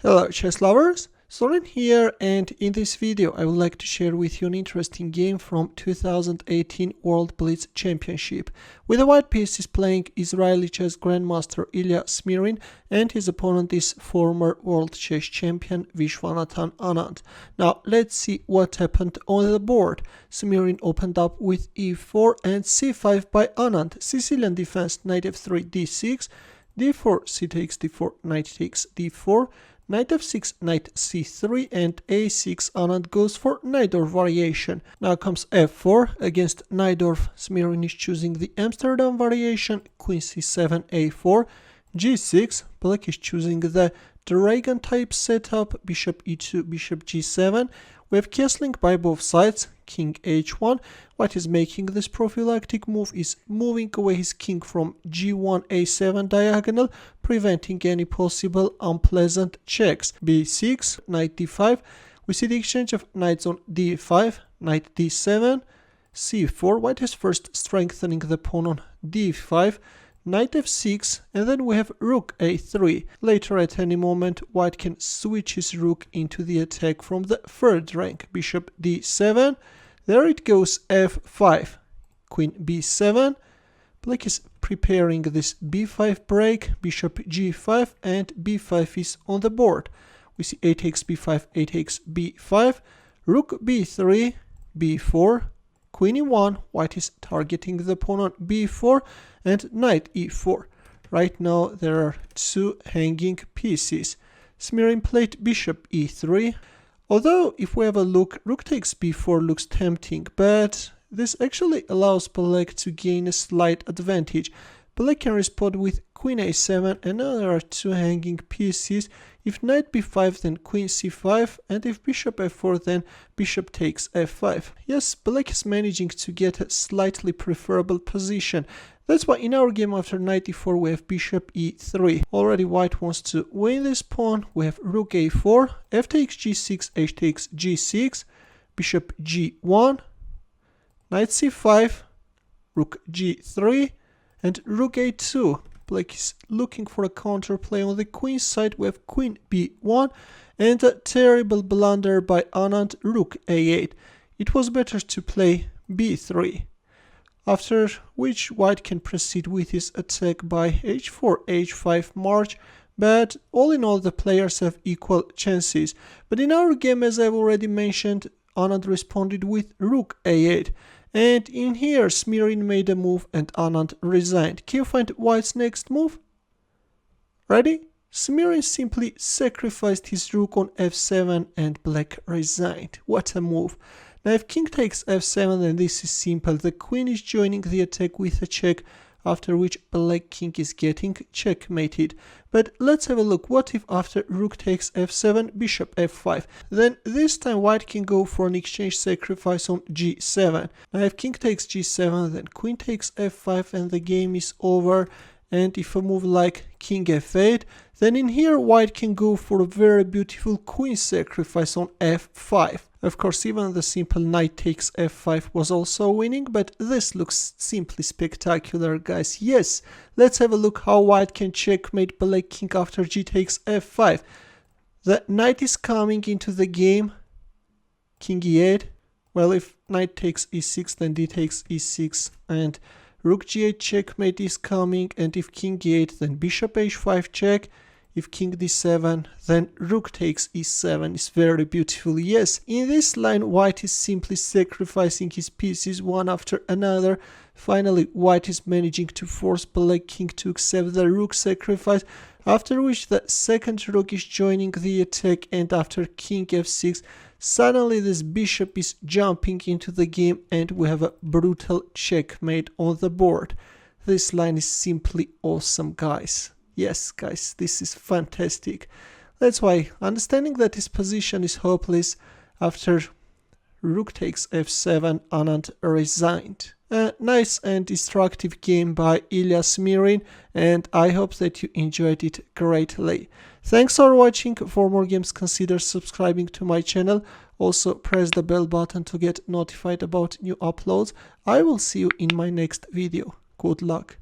Hello chess lovers, Suren here, and in this video I would like to share with you an interesting game from 2018 World Blitz Championship. With the white piece is playing Israeli chess grandmaster Ilia Smirin, and his opponent is former world chess champion Viswanathan Anand. Now let's see what happened on the board. Smirin opened up with e4 and c5 by Anand, Sicilian defense knight f3 d6, d4 c takes d4, knight takes d4, knight f6, knight c3, and a6. Anand goes for Najdorf variation. Now comes f4 against Najdorf. Smirin is choosing the Amsterdam variation. Queen c7, a4, g6. Black is choosing the dragon type setup. Bishop e2, bishop g7. We have castling by both sides. King h1. White is making this prophylactic move, is moving away his king from g1 a7 diagonal, preventing any possible unpleasant checks. b6, knight d5. We see the exchange of knights on d5, knight d7, c4. White is first strengthening the pawn on d5, knight f6, and then we have rook a3. Later, at any moment, white can switch his rook into the attack from the third rank. Bishop d7, there it goes, f5, queen b7. Black is preparing this b5 break, bishop g5, and b5 is on the board. We see a takes b5, a takes b5, rook b3, b4, queen e1. White is targeting the pawn on b4, and knight e4. Right now there are two hanging pieces. Smirin played bishop e3. Although if we have a look, rook takes b4 looks tempting, but this actually allows black to gain a slight advantage. Black can respond with queen a7, and now there are two hanging pieces. If knight b5, then queen c5, and if bishop f4, then bishop takes f5. Yes, black is managing to get a slightly preferable position. That's why in our game after knight e4 we have bishop e3. Already white wants to win this pawn. We have rook a4, f takes g6, h takes g6, bishop g1, knight c5, rook g3, and rook a2. Black is looking for a counterplay on the queen side. We have queen b1 and a terrible blunder by Anand, rook a8. It was better to play b3. After which white can proceed with his attack by h4, h5 march, but all in all the players have equal chances. But in our game, as I've already mentioned, Anand responded with rook a8. And in here, Smirin made a move and Anand resigned. Can you find white's next move? Ready? Smirin simply sacrificed his rook on f7 and black resigned. What a move. Now if king takes f7, then this is simple. The queen is joining the attack with a check, after which black king is getting checkmated. But let's have a look. What if after rook takes f7, bishop f5? Then this time white can go for an exchange sacrifice on g7. Now if king takes g7, then queen takes f5 and the game is over. And if a move like king f8, then in here white can go for a very beautiful queen sacrifice on f5. Of course, even the simple knight takes f5 was also winning, but this looks simply spectacular, guys. Yes, let's have a look how white can checkmate black king after g takes f5. The knight is coming into the game, king e8. Well, if knight takes e6, then d takes e6, and rook g8 checkmate is coming, and if king e8, then bishop h5 check. If king d7, then rook takes e7 is very beautiful. Yes, in this line white is simply sacrificing his pieces one after another. Finally, white is managing to force black king to accept the rook sacrifice, after which the second rook is joining the attack, and after king f6, suddenly this bishop is jumping into the game and we have a brutal checkmate on the board. This line is simply awesome, guys. Yes, guys, this is fantastic. That's why, understanding that his position is hopeless, after rook takes f7, Anand resigned. A nice and instructive game by Ilia Smirin, and I hope that you enjoyed it greatly. Thanks for watching. For more games, consider subscribing to my channel. Also, press the bell button to get notified about new uploads. I will see you in my next video. Good luck.